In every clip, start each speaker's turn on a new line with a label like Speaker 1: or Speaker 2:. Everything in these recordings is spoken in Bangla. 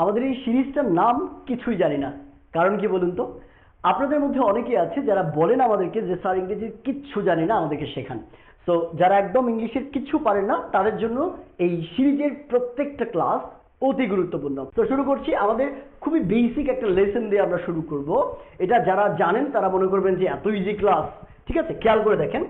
Speaker 1: আমাদের এই সিরিজটার নাম কিছুই জানি না। কারণ কি বলুন তো? আপনাদের মধ্যে অনেকেই আছে যারা বলেন আমাদেরকে যে স্যার ইংরেজির কিচ্ছু জানি না, আমাদেরকে শেখান। তো যারা একদম ইংলিশের কিচ্ছু পারেন না তাদের জন্য এই সিরিজের প্রত্যেকটা ক্লাস অতি গুরুত্বপূর্ণ। তো শুরু করছি। আমাদের খুবই বেসিক একটা লেসন দিয়ে আমরা শুরু করব। এটা যারা জানেন তারা মনে করবেন যে এত ইজি ক্লাস। ঠিক আছে, খেয়াল করে দেখেন।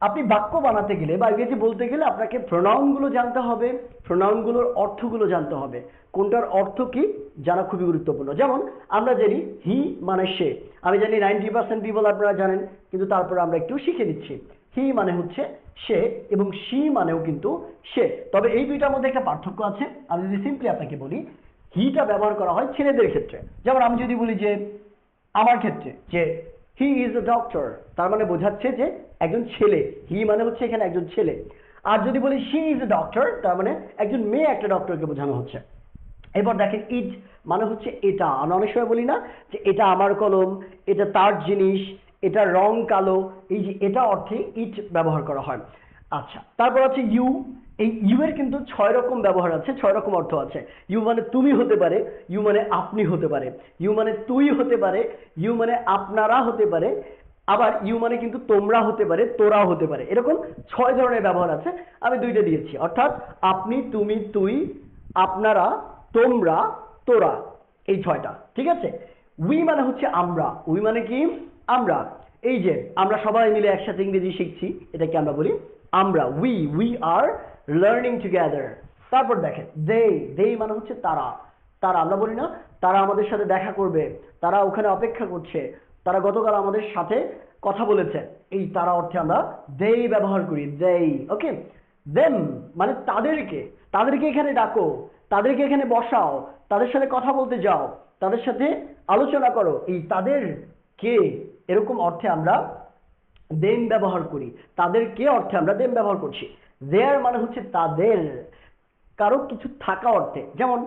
Speaker 1: আপনি বাক্য বানাতে গেলে বা ইংরেজি বলতে গেলে আপনাকে প্রোনাউনগুলো জানতে হবে, প্রোনাউনগুলোর অর্থগুলো জানতে হবে, কোনটার অর্থ কি জানা খুবই গুরুত্বপূর্ণ। যেমন আমরা জানি হি মানে সে, আমি জানি 90% পিপল আপনারা জানেন, কিন্তু তারপরে আমরা একটু শিখে নিচ্ছি। হি মানে হচ্ছে সে এবং শি মানেও কিন্তু সে। তবে এই দুইটার মধ্যে একটা পার্থক্য আছে। আমি যদি সিম্পলি আপনাকে বলি, হিটা ব্যবহার করা হয় ছেলেদের ক্ষেত্রে। যেমন আমি যদি বলি যে আমার ক্ষেত্রে যে হি ইজ এ ডক্টর, তার মানে বোঝাচ্ছে যে একজন ছেলে। হি মানে হচ্ছে এখানে একজন ছেলে। আর যদি বলি শি ইজ এ ডক্টর, তার মানে একজন মেয়ে একটা ডক্টরকে বোঝানো হচ্ছে। এবার দেখেন ইট মানে হচ্ছে এটা। আমরা অনেক সময় বলি না যে এটা আমার কলম, এটা তার জিনিস, এটা রং কালো। এই যে এটা অর্থে ইট ব্যবহার করা হয়। আচ্ছা, তারপর আছে ইউ। এই ইউ এর কিন্তু 6 রকম ব্যবহার আছে, 6 রকম অর্থ আছে। ইউ মানে তুমি হতে পারে, ইউ মানে আপনি হতে পারে, ইউ মানে তুই হতে পারে, ইউ মানে আপনারা হতে পারে, আবার ইউ মানে কিন্তু তোমরা হতে পারে, তোরা হতে পারে। এরকম 6 ধরনের ব্যবহার আছে। আমি দুইটা দিয়েছি, অর্থাৎ আপনি, তুমি, তুই, আপনারা, তোমরা, তোরা, এই 6টা। ঠিক আছে। উই মানে হচ্ছে আমরা। উই মানে কি? আমরা। এই যে আমরা সবাই মিলে একসাথে ইংরেজি শিখছি, এটাকে আমরা বলি আমরা। We are learning together. তারপর দেখেন দে। দে মানে হচ্ছে তারা। তারা আমরা বলি না তারা আমাদের সাথে দেখা করবে, তারা ওখানে অপেক্ষা করছে, তারা গতকাল আমাদের সাথে কথা বলেছে। এই তারা অর্থে আমরা দে ব্যবহার করি, দে। ওকে। দেম মানে তাদেরকে। তাদেরকে এখানে ডাকো, তাদেরকে এখানে বসাও, তাদের সাথে কথা বলতে যাও, তাদের সাথে আলোচনা করো। এই তাদের কে এরকম অর্থে আমরা দেম ব্যবহার করি। তাদের কে অর্থে আমরা দেম ব্যবহার করছি। দেয়ার মানে হচ্ছে তাদের, কারো কিছু থাকা অর্থে। যেমন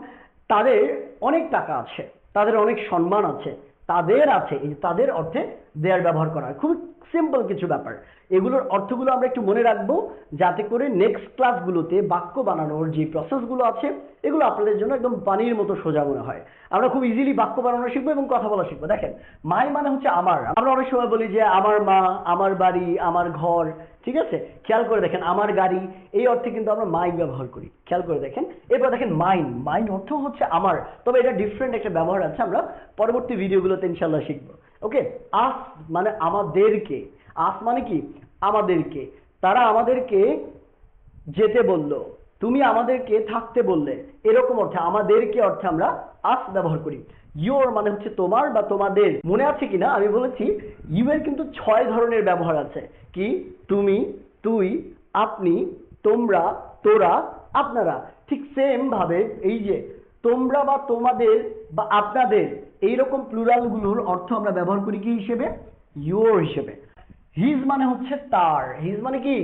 Speaker 1: তাদের অনেক টাকা আছে, তাদের অনেক সম্মান আছে, তাদের আছে। এই তাদের অর্থে দেয়ার ব্যবহার করা হয়। খুব সিম্পল কিছু ব্যাপার। এগুলোর অর্থগুলো আমরা একটু মনে রাখবো, যাতে করে নেক্সট ক্লাসগুলোতে বাক্য বানানোর যে প্রসেসগুলো আছে এগুলো আপনাদের জন্য একদম পানির মতো সোজা মনে হয়। আমরা খুব ইজিলি বাক্য বানানো শিখবো এবং কথা বলা শিখবো। দেখেন মাই মানে হচ্ছে আমার। আমরা অনেক সময় বলি যে আমার মা, আমার বাড়ি, আমার ঘর। ঠিক আছে, খেয়াল করে দেখেন আমার গাড়ি, এই অর্থে কিন্তু আমরা মাই ব্যবহার করি। খেয়াল করে দেখেন। এরপর দেখেন মাইন। মাইন অর্থ হচ্ছে আমার, তবে এটা ডিফারেন্ট একটা ব্যবহার আছে, আমরা পরবর্তী ভিডিওগুলোতে ইনশাল্লাহ শিখবো। ওকে। আস মানে আমাদেরকে। আস মানে কি? আমাদেরকে। তারা আমাদেরকে যেতে বললো, তুমি আমাদেরকে থাকতে বললে, এরকম অর্থে আমাদেরকে অর্থে আমরা আস ব্যবহার করি। ইয়োর মানে হচ্ছে তোমার বা তোমাদের। মনে আছে কিনা আমি বলেছি ইউ এর কিন্তু 6 ধরনের ব্যবহার আছে। কি? তুমি, তুই, আপনি, তোমরা, তোরা, আপনারা। ঠিক সেম ভাবে এই যে তোমরা বা তোমাদের বা আপনাদের, এইরকম প্লুরালগুলোর অর্থ আমরা ব্যবহার করি কি হিসেবে? ইয়োর হিসেবে। হিজ মানে হচ্ছে তার। হিজ মানে কি?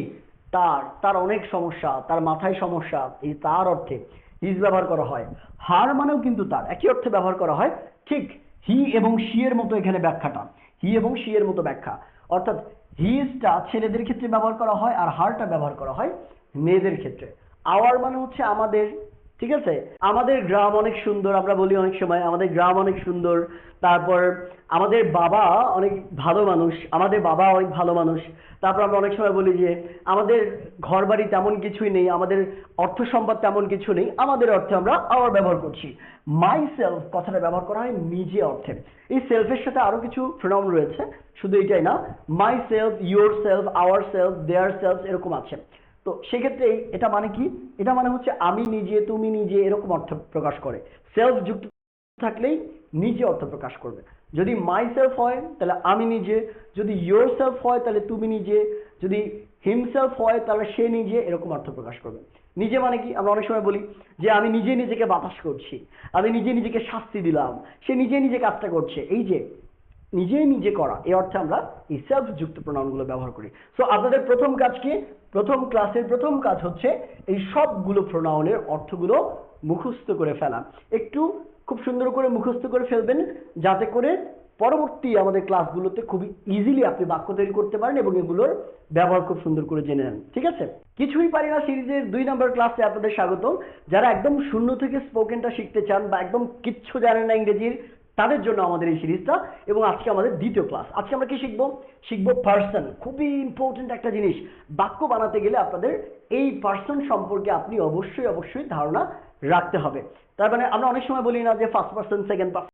Speaker 1: তার। তার অনেক সমস্যা, তার মাথায় সমস্যা, এই তার অর্থে হিজ ব্যবহার করা হয়। হার মানেও কিন্তু তার, একই অর্থে ব্যবহার করা হয়। ঠিক হি এবং শি এর মতো এখানে ব্যাখ্যাটা, হি এবং শি এর মতো ব্যাখ্যা। অর্থাৎ হিজটা ছেলেদের ক্ষেত্রে ব্যবহার করা হয় আর হারটা ব্যবহার করা হয় মেয়েদের ক্ষেত্রে। আওয়ার মানে হচ্ছে আমাদের। ঠিক আছে। আমাদের গ্রাম অনেক সুন্দর, আমরা বলি অনেক সময় আমাদের গ্রাম অনেক সুন্দর। তারপর আমাদের বাবা অনেক ভালো মানুষ, আমাদের বাবা অনেক ভালো মানুষ। তারপর আমরা অনেক সময় বলি যে আমাদের ঘর বাড়ি তেমন কিছুই নেই, আমাদের অর্থ সম্পদ তেমন কিছু নেই। আমাদের অর্থে আমরা আওয়ার ব্যবহার করছি। মাই সেলফ কথাটা ব্যবহার করা হয় নিজে অর্থে। এই সেলফের সাথে আরো কিছু প্রোনাউন রয়েছে, শুধু এটাই না। My self, your self, our self, their self, এরকম আছে। তো সেক্ষেত্রে এটা মানে কি? এটা মানে হচ্ছে আমি নিজে, তুমি নিজে, এরকম অর্থ প্রকাশ করে। সেলফ যুক্ত থাকলেই নিজে অর্থ প্রকাশ করবে। যদি মাই সেলফ হয় তাহলে আমি নিজে, যদি ইয়োর সেলফ হয় তাহলে তুমি নিজে, যদি হিমসেলফ হয় তাহলে সে নিজে, এরকম অর্থ প্রকাশ করবে। নিজে মানে কি? আমরা অনেক সময় বলি যে আমি নিজে নিজেকে বাতাস করছি, আমি নিজে নিজেকে শাস্তি দিলাম, সে নিজে নিজে কাজটা করছে। এই যে নিজে নিজে করা, এই অর্থে আমরা এই সেলফ যুক্ত প্রোনাউনগুলো ব্যবহার করি। সো আপনাদের প্রথম কাজ কি? প্রথম ক্লাসের প্রথম কাজ হচ্ছে এই সবগুলো প্রোনাউনের অর্থগুলো মুখস্থ করে ফেলা। একটু খুব সুন্দর করে মুখস্থ করে ফেলবেন, যাতে করে পরবর্তী আমাদের ক্লাসগুলোতে খুবই ইজিলি আপনি বাক্য তৈরি করতে পারেন এবং এগুলোর ব্যবহার খুব সুন্দর করে জেনে নেন। ঠিক আছে, কিছুই পারি না সিরিজের 2 নম্বর ক্লাসে আপনাদের স্বাগত। যারা একদম শূন্য থেকে স্পোকেনটা শিখতে চান বা একদম কিচ্ছু জানেন না ইংরেজির, তাদের জন্য আমাদের এই সিরিজটা। এবং আজকে আমাদের দ্বিতীয় ক্লাস। আজকে আমরা কি শিখবো? শিখবো পার্সন। খুবই ইম্পর্টেন্ট একটা জিনিস। বাক্য বানাতে গেলে আপনাদের এই পার্সন সম্পর্কে আপনি অবশ্যই ধারণা রাখতে হবে। তার মানে আমরা অনেক সময় বলি না যে ফার্স্ট পার্সন, সেকেন্ড পার্সন,